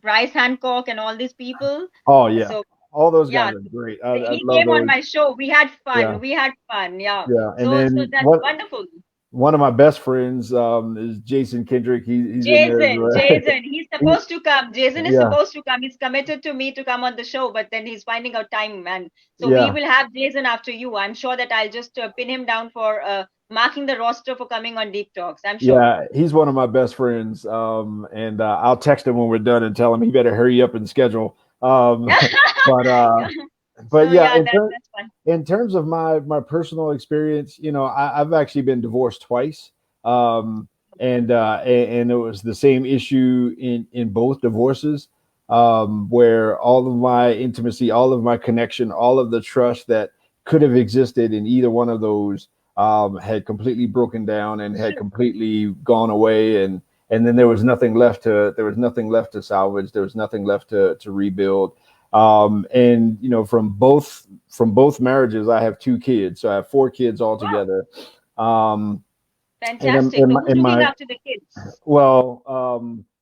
Bryce Hancock and all these people. oh yeah, So all those guys yeah, are great. I he love came on those. my show. We had Yeah, fun. We had fun. Yeah. yeah. And So then that's what? wonderful. One of my best friends is Jason Kendrick. He's in there as Jason, well. Jason, he's he, supposed to come. Jason is yeah, supposed to come. He's committed to me to come on the show, but then he's finding out time, man. So we yeah, will have Jason after you. I'm sure that I'll just pin him down for marking the roster for coming on Deep Talks. I'm sure. yeah. He's one of my best friends. And I'll text him when we're done and tell him he better hurry up and schedule. But So yeah, yeah, that's fun. in terms of my personal experience, I've actually been divorced twice. Um, and it was the same issue in both divorces, where all of my intimacy, all of my connection, all of the trust that could have existed in either one of those had completely broken down and had completely gone away, and then there was nothing left to salvage. There was nothing left to rebuild. And from both marriages, I have two kids, so I have four kids Wow, altogether. Um, and fantastic. So who's in looking my after the kids? well,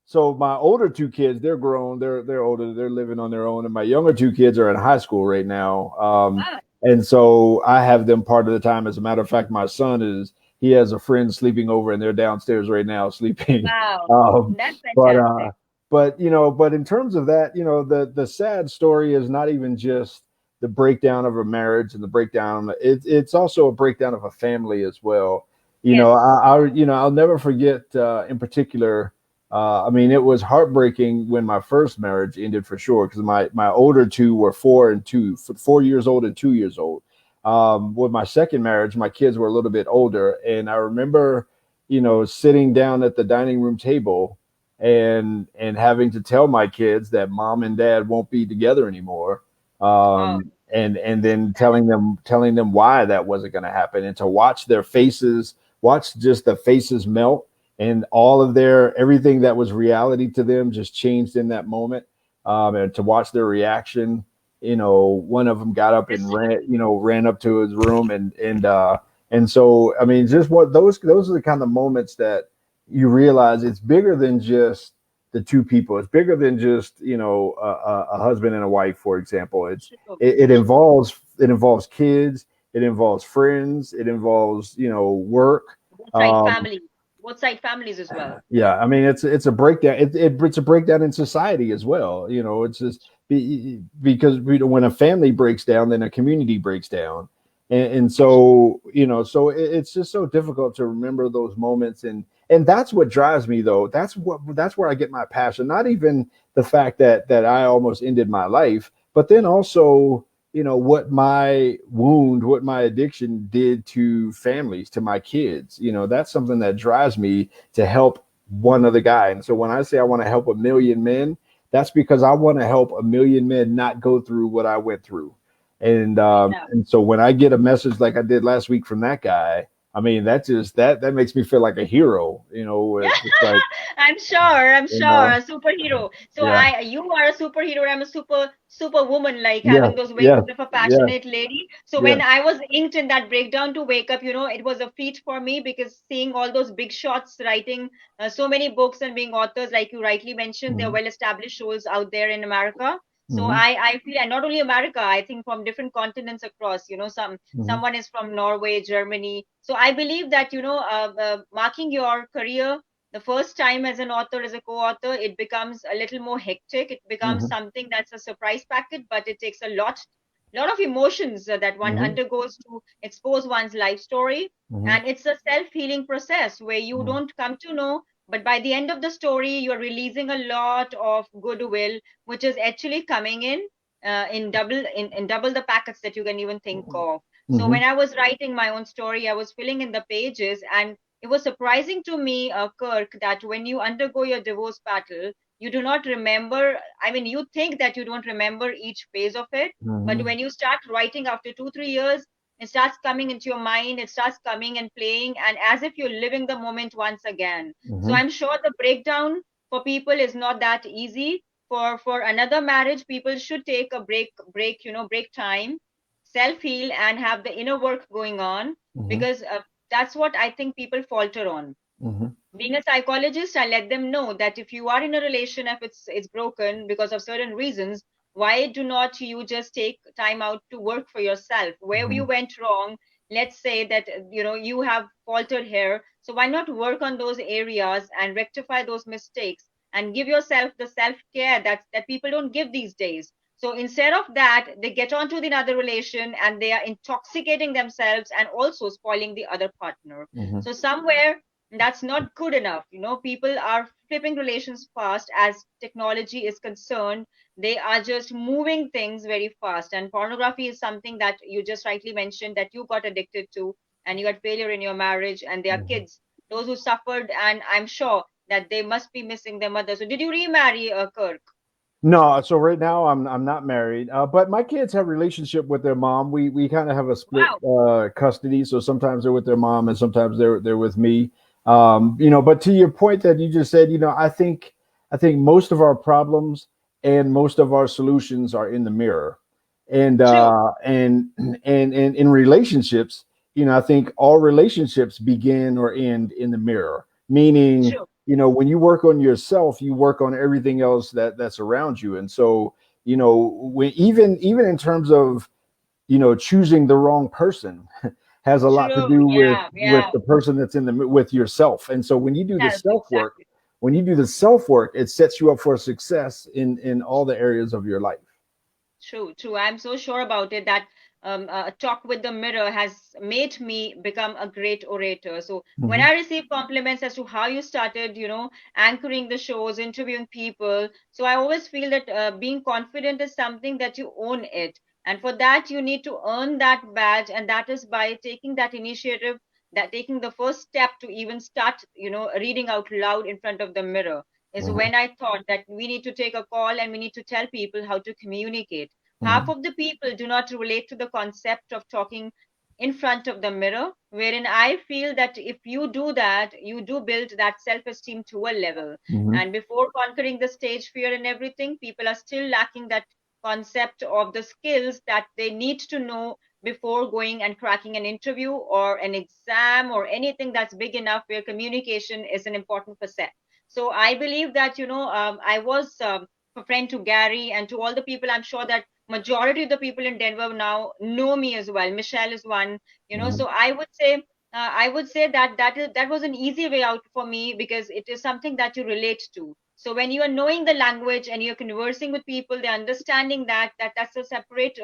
so my older two kids, they're grown, they're older, they're living on their own, and my younger two kids are in high school right now. Wow, And so I have them part of the time. As a matter of fact, my son he has a friend sleeping over, and they're downstairs right now sleeping. wow, Um, that's but fantastic. but in terms of that, the sad story is not even just the breakdown of a marriage and the breakdown. It's also a breakdown of a family as well. Yes. I'll never forget, in particular. I mean, it was heartbreaking when my first marriage ended for sure, because my older two were 4 years old and 2 years old. With my second marriage, my kids were a little bit older, and I remember, sitting down at the dining room table and having to tell my kids that mom and dad won't be together anymore. Oh, And then telling them why that wasn't going to happen, and to watch their faces, watch just the faces melt, and all of everything that was reality to them just changed in that moment. And to watch their reaction, one of them got up and this, ran up to his room, and so, I mean, just what those are the kind of moments that you realize it's bigger than just the two people. It's bigger than just, a husband and a wife, for example. true, It true. involves kids, it involves friends, it involves, work. Both side Um, families, both side families as well. yeah, I mean, it's a breakdown. It's a breakdown in society as well. It's just because when a family breaks down, then a community breaks down, and so, it's just so difficult to remember those moments, and that's what drives me, though. That's where I get my passion. Not even the fact that I almost ended my life, but then also, what my wound, what my addiction did to families, to my kids. That's something that drives me to help one other guy. And so when I say I want to help a million men, that's because I want to help a million men not go through what I went through. Yeah. And so when I get a message like I did last week from that guy, I mean, that makes me feel like a hero. Yeah, It's just like, I'm sure. I'm you sure know, a superhero. So yeah, you are a superhero. I'm a superwoman, like yeah, having those yeah, wings of a yeah, passionate lady. So yeah. when I was inked in that breakdown to wake up, it was a feat for me, because seeing all those big shots writing so many books and being authors, like you rightly mentioned, there are Hmm. well-established shows out there in America. So Hmm. I feel, and not only America, I think from different continents across, Hmm. someone is from Norway, Germany. So I believe that, marking your career the first time as an author, as a co-author, it becomes a little more hectic. It becomes Hmm. something that's a surprise packet, but it takes a lot lot of emotions that one undergoes to expose one's life story. And it's a self-healing process where you don't come to know, but by the end of the story, you're releasing a lot of goodwill, which is actually coming in double the packets that you can even think of. So when I was writing my own story, I was filling in the pages, and it was surprising to me, Kirk, that when you undergo your divorce battle, you do not remember. I mean, you think that you don't remember each phase of it, but when you start writing after 2, 3 years, it starts coming into your mind, it starts coming and playing, and as if you're living the moment once again. So I'm sure the breakdown for people is not that easy. For another marriage, people should take a break time, self heal, and have the inner work going on, because that's what I think people falter on. Being a psychologist, I let them know that if you are in a relation, if it's broken because of certain reasons, why do not you just take time out to work for yourself? Where you went wrong, let's say that you have faltered here, so why not work on those areas and rectify those mistakes and give yourself the self care that people don't give these days. So instead of that, they get onto the other relation and they are intoxicating themselves and also spoiling the other partner. So somewhere that's not good enough. People are flipping relations fast as technology is concerned. They are just moving things very fast, and pornography is something that you just rightly mentioned that you got addicted to, and you had failure in your marriage, and there are kids, those who suffered, and I'm sure that they must be missing their mother. So did you remarry, Kirk? No, so right now I'm not married, but my kids have relationship with their mom. We kind of have a split Wow. custody, so sometimes they're with their mom and sometimes they're with me. But to your point that you just said, I think most of our problems and most of our solutions are in the mirror, and True. and in relationships, I think all relationships begin or end in the mirror, meaning True. when you work on yourself, you work on everything else that's around you. And so even in terms of choosing the wrong person has a lot to True. do with Yeah. Yeah. the person that's with yourself. And so when you do the Self, self work, exactly. it sets you up for success in all the areas of your life. True, true. I'm so sure about it that a talk with the mirror has made me become a great orator. So when Mm-hmm. I receive compliments as to how you started, anchoring the shows, interviewing people, so I always feel that being confident is something that you own it. And for that, you need to earn that badge. And that is by taking that initiative, that taking the first step to even start, reading out loud in front of the mirror is Mm-hmm. when I thought that we need to take a call and we need to tell people how to communicate. Half Mm-hmm. of the people do not relate to the concept of talking in front of the mirror, wherein I feel that if you do that, you do build that self esteem to a level. Mm-hmm. And before conquering the stage fear and everything, people are still lacking that concept of the skills that they need to know before going and cracking an interview or an exam or anything that's big enough where communication is an important facet. So I believe that, I was a friend to Gary and to all the people. I'm sure that majority of the people in Denver now know me as well. Michelle is one, Mm-hmm. so I would say that was an easy way out for me because it is something that you relate to. So when you are knowing the language and you're conversing with people, they're understanding that's a separate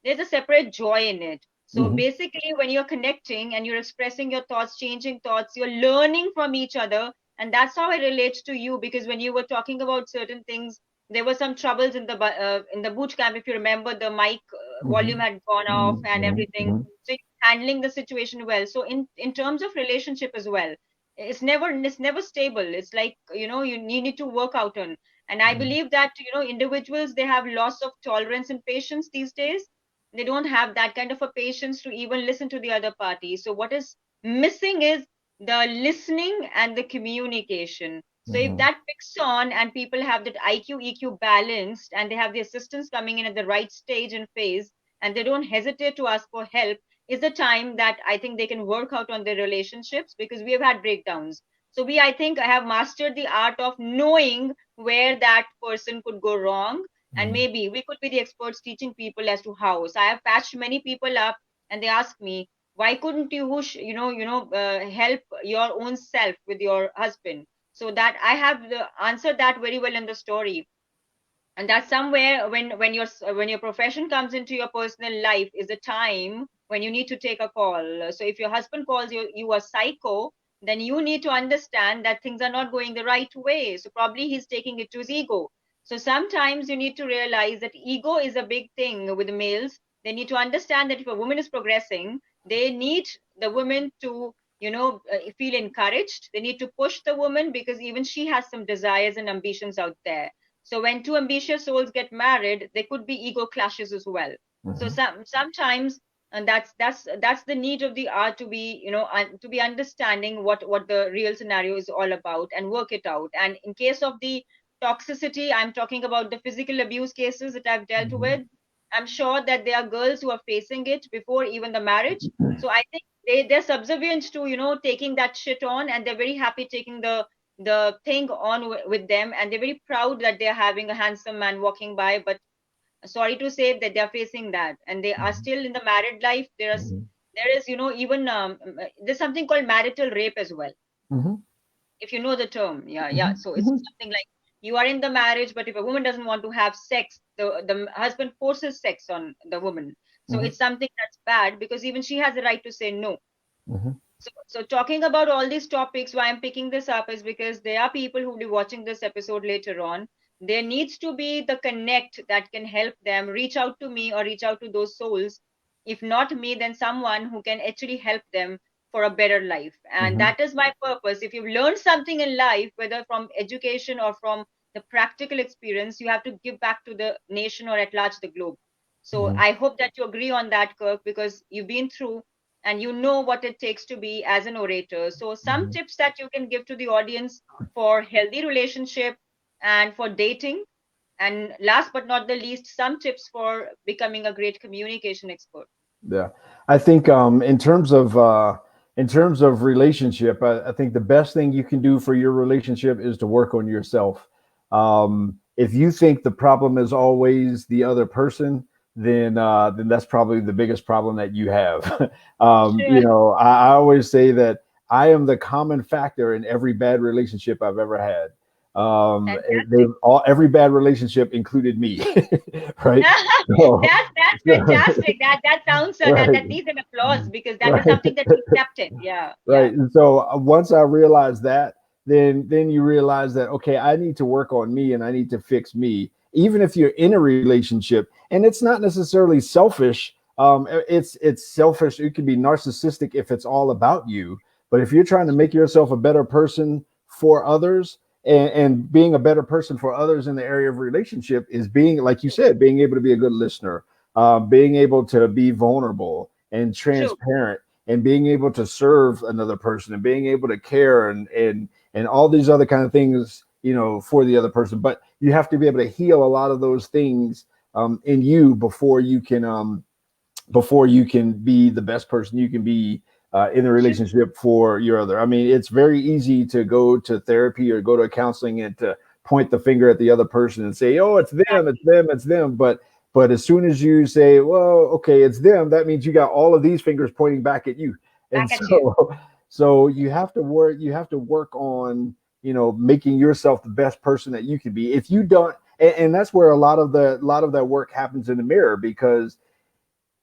there's a separate joy in it. So Mm-hmm. basically, when you're connecting and you're expressing your thoughts, changing thoughts, you're learning from each other, and that's how I relate to you. Because when you were talking about certain things, there were some troubles in the boot camp. If you remember, the mic volume had gone off and everything. Mm-hmm. So you're handling the situation well. So in terms of relationship as well, it's never stable. It's like you need to work out on. And I believe that individuals, they have loss of tolerance and patience these days. They don't have that kind of a patience to even listen to the other party. So what is missing is the listening and the communication. So if Mm-hmm. that picks on and people have that IQ, EQ balanced, and they have the assistance coming in at the right stage and phase, and they don't hesitate to ask for help, is the time that I think they can work out on their relationships, because we have had breakdowns. So I think I have mastered the art of knowing where that person could go wrong, and maybe we could be the experts teaching people as to how. So I have patched many people up, and they ask me, why couldn't you help your own self with your husband? So that I have answered that very well in the story. And that's somewhere when your profession comes into your personal life is a time when you need to take a call. So if your husband calls you a psycho, then you need to understand that things are not going the right way. So probably he's taking it to his ego. So sometimes you need to realize that ego is a big thing with males. They need to understand that if a woman is progressing, they need the woman to, feel encouraged. They need to push the woman because even she has some desires and ambitions out there. So when two ambitious souls get married, there could be ego clashes as well. So sometimes, and that's the need of the art to be, to be understanding what the real scenario is all about and work it out. And in case of the toxicity, I'm talking about the physical abuse cases that I've dealt Mhm. with. I'm sure that there are girls who are facing it before even the marriage. So I think they're subservient to, taking that shit on, and they're very happy taking the thing on with them, and they're very proud that they're having a handsome man walking by. But sorry to say that they're facing that, and they are still in the married life. Mhm. There is, even there's something called marital rape as well, Mhm. if you know the term. Yeah, yeah. Mhm. So it's Mhm. something like you are in the marriage, but if a woman doesn't want to have sex, the husband forces sex on the woman. So Mhm. it's something that's bad because even she has the right to say no. Mhm. So talking about all these topics, why I'm picking this up is because there are people who will be watching this episode later on. There needs to be the connect that can help them reach out to me or reach out to those souls. If not me, then someone who can actually help them for a better life. And Mhm. that is my purpose. If you've learned something in life, whether from education or from the practical experience, you have to give back to the nation or at large the globe. So Mhm. I hope that you agree on that, Kirk, because you've been through and you know what it takes to be as an orator. So some Mhm. tips that you can give to the audience for healthy relationship and for dating, and last but not the least, some tips for becoming a great communication expert. Yeah, I think in terms of relationship, I think the best thing you can do for your relationship is to work on yourself. If you think the problem is always the other person, then that's probably the biggest problem that you have. Sure. I always say that I am the common factor in every bad relationship I've ever had. Fantastic. Every bad relationship included me, right? So, That's so fantastic. That sounds right, that needs an applause because that is right, something that you accepted. Yeah, yeah. right. And so once I realized that, then you realize that okay, I need to work on me and I need to fix me. Even if you're in a relationship, and it's not necessarily selfish. It's selfish. It can be narcissistic if it's all about you. But if you're trying to make yourself a better person for others, and being a better person for others in the area of relationship is being, like you True, said, being able to be a good listener, being able to be vulnerable and true, transparent, and being able to serve another person and being able to care and all these other kind of things, for the other person. But you have to be able to heal a lot of those things in you before you can be the best person you can be in a true. relationship for your other. I mean, it's very easy to go to therapy or go to counseling and to point the finger at the other person and say, "Oh, it's them, it's Exactly. them, it's them." But as soon as you say, "Well, okay, it's them," that means you got all of these fingers pointing back at you. And Back at you. so you have to work. You have to work on making yourself the best person that you can be. If you don't, and that's where a lot of that work happens in the mirror, because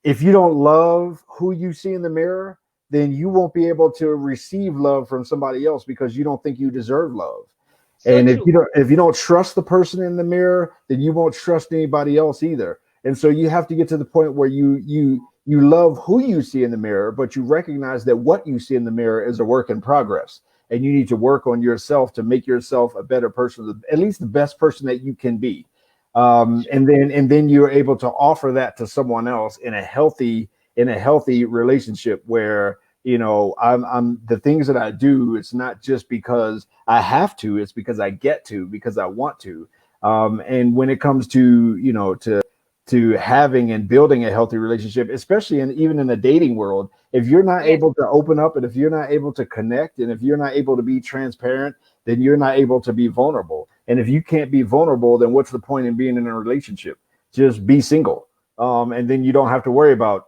if you don't love who you see in the mirror, then you won't be able to receive love from somebody else because you don't think you deserve love. So And true. if you don't trust the person in the mirror, then you won't trust anybody else either. And so you have to get to the point where you love who you see in the mirror, but you recognize that what you see in the mirror is a work in progress. And you need to work on yourself to make yourself a better person, at least the best person that you can be. True. And then you're able to offer that to someone else in a healthy relationship where I'm the things that I do, it's not just because I have to, it's because I get to, because I want to. And when it comes to to having and building a healthy relationship, especially even in the dating world, if you're not Yes. able to open up, and if you're not able to connect, and if you're not able to be transparent, then you're not able to be vulnerable. And if you can't be vulnerable, then what's the point in being in a relationship? Just be single. And then you don't have to worry about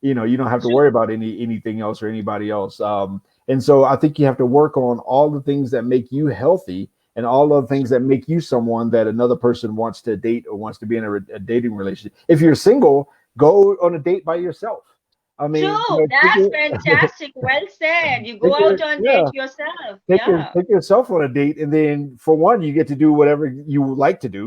you don't have to True. worry about anything else or anybody else. And so I think you have to work on all the things that make you healthy, and all of the things that make you someone that another person wants to date or wants to be in a dating relationship. If you're single, go on a date by yourself. I mean, True. take That's fantastic. Well said. You go your out on date yeah, yourself. Yeah. take yourself on a date, and then for one, you get to do whatever you like to do.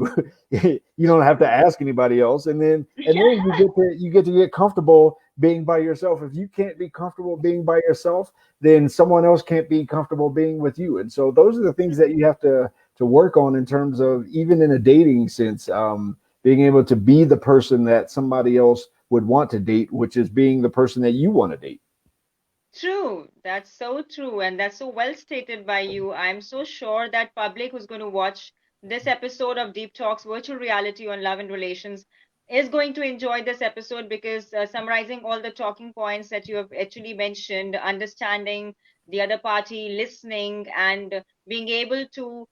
You don't have to True. ask anybody else, and then you get to get comfortable being by yourself. If you can't be comfortable being by yourself, then someone else can't be comfortable being with you. And so those are the things that you have to work on in terms of even in a dating sense, being able to be the person that somebody else would want to date, which is being the person that you want to date. True. That's so true. And that's so well stated by you. I'm so sure that public who's going to watch this episode of Deep Talks Virtual Reality on Love and Relations is going to enjoy this episode because summarizing all the talking points that you have actually mentioned, understanding the other party, listening, and being able to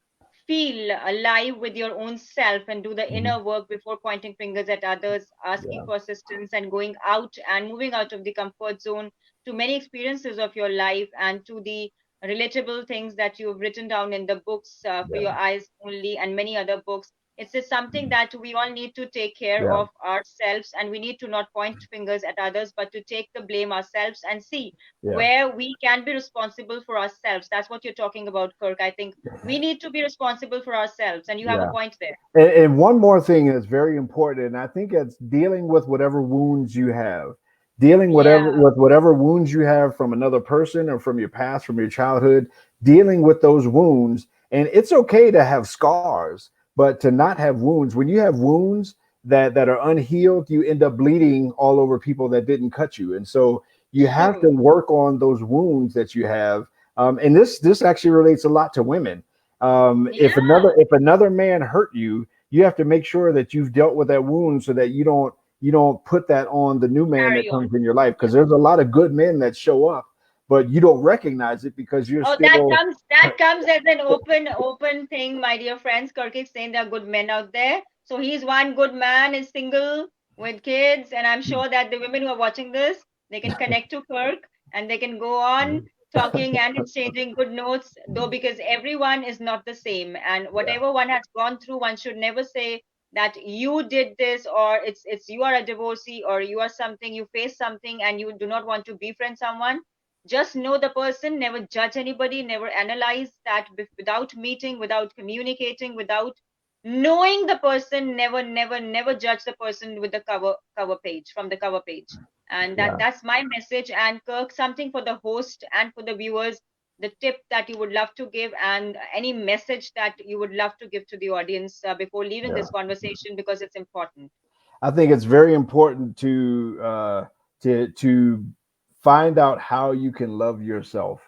feel alive with your own self and do the Mhm. inner work before pointing fingers at others, asking Yeah, for assistance, and going out and moving out of the comfort zone to many experiences of your life and to the relatable things that you've written down in the books for yeah, your eyes only and many other books. It's just something mhm, that we all need to take care yeah, of ourselves, and we need to not point fingers at others but to take the blame ourselves and see yeah. where we can be responsible for ourselves. That's what you're talking about, Kirk. I think we need to be responsible for ourselves, and you have a Yeah. point there. And one more thing that's very important, and I think it's dealing with whatever wounds you have, dealing Yeah, with whatever wounds you have from another person or from your past, from your childhood, dealing with those wounds. And it's okay to have scars, but to not have wounds. When you have wounds that are unhealed, you end up bleeding all over people that didn't cut you. And so you have to true. work on those wounds that you have. And this actually relates a lot to women. Yeah. If another man hurt you, you have to make sure that you've dealt with that wound so that you don't put that on the new man that Carry on. comes in your life, Yeah. because there's a lot of good men that show up, but you don't recognize it because you're Oh, still that comes as an open thing, my dear friends. Kirk is saying there are good men out there. So he's one good man, is single with kids, and I'm sure that the women who are watching this, they can connect to Kirk and they can go on talking and exchanging good notes, though because everyone is not the same. And yeah, whatever one has gone through, one should never say that you did this or it's you are a divorcee or you are something, you face something and you do not want to befriend someone. Just know the person, never judge anybody, never analyze that without meeting, without communicating, without knowing the person. Never judge the person with the cover page, from the cover page. And yeah. that's my message. And Kirk, something for the host and for the viewers, the tip that you would love to give and any message that you would love to give to the audience before leaving Yeah. this conversation, because it's important. I think it's very important to find out how you can love yourself.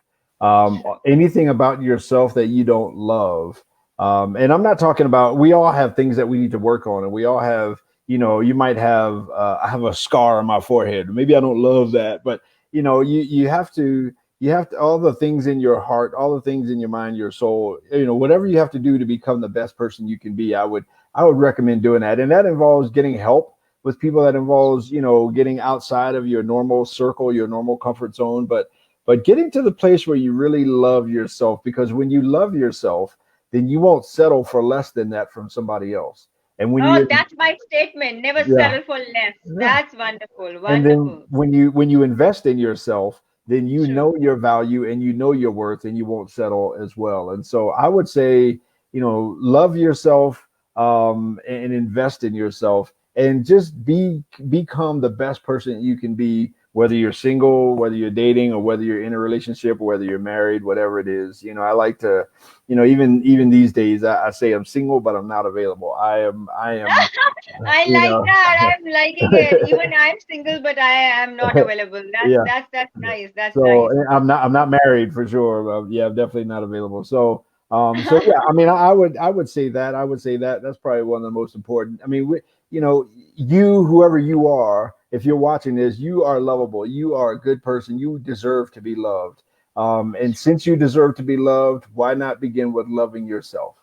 Anything about yourself that you don't love, and I'm not talking about. We all have things that we need to work on, and we all have. You might have. I have a scar on my forehead. Maybe I don't love that, but you have to all the things in your heart, all the things in your mind, your soul. Whatever you have to do to become the best person you can be. I would recommend doing that. And that involves getting help with people, that involves, getting outside of your normal circle, your normal comfort zone, but getting to the place where you really love yourself, because when you love yourself, then you won't settle for less than that from somebody else. And when Oh, you that's my statement. Never yeah, settle for less. yeah. That's wonderful. And then Wonderful. when you invest in yourself, then you True. know your value and you know your worth, and you won't settle as well. And so I would say, love yourself, and invest in yourself, and just become the best person you can be, whether you're single, whether you're dating, or whether you're in a relationship, or whether you're married, whatever it is. I like to, even these days, I say I'm single, but I'm not available. I am, I you like know. that. I'm liking it. Even I'm single, but I am not available. That's Yeah. that's that's Yeah. nice. That's So nice. I'm not married for sure. Yeah, I'm definitely not available. So yeah, I mean, I would say that that's probably one of the most important. I mean, whoever you are, if you're watching this, you are lovable. You are a good person. You deserve to be loved. And since you deserve to be loved, why not begin with loving yourself?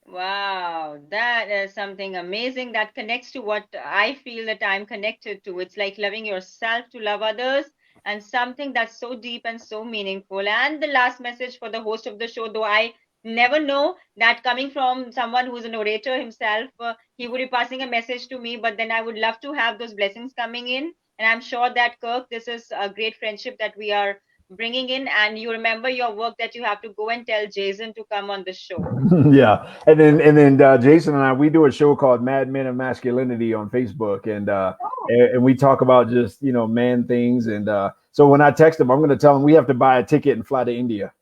Wow, that is something amazing that connects to what I feel that I'm connected to. It's like loving yourself to love others, and something that's so deep and so meaningful. And the last message for the host of the show, though I never know that coming from someone who's a narrator himself, he would be passing a message to me, but then I would love to have those blessings coming in. And I'm sure that, Kirk, this is a great friendship that we are bringing in. And you remember your work that you have to go and tell Jason to come on the show. Yeah, and then Jason and I, we do a show called Mad Men of Masculinity on Facebook, and we talk about just man things, and so when I text him, I'm going to tell him we have to buy a ticket and fly to India.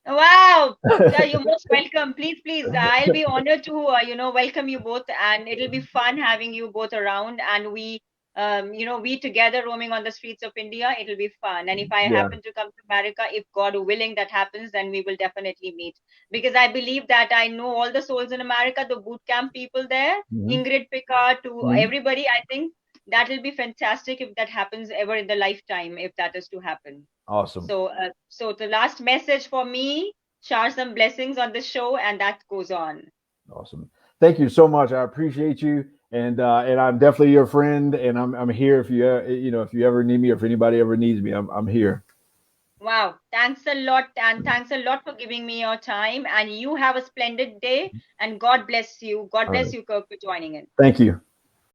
Wow. Yeah, you're most welcome. Please, please. I'll be honored to, welcome you both, and it'll be fun having you both around. And we together roaming on the streets of India. It'll be fun. And if I Yeah. happen to come to America, if God willing that happens, then we will definitely meet. Because I believe that I know all the souls in America, the boot camp people there, Mhm. Ingrid Picard to Mhm. everybody. I think that will be fantastic if that happens ever in the lifetime, if that is to happen. Awesome. So the last message for me, shower some blessings on the show, and that goes on. Awesome. Thank you so much. I appreciate you, and I'm definitely your friend, and I'm here if if you ever need me, or if anybody ever needs me, I'm here. Wow, thanks a lot, and thanks a lot for giving me your time. And you have a splendid day, and God bless you. God All bless right. you, Kirk, for joining in. Thank you.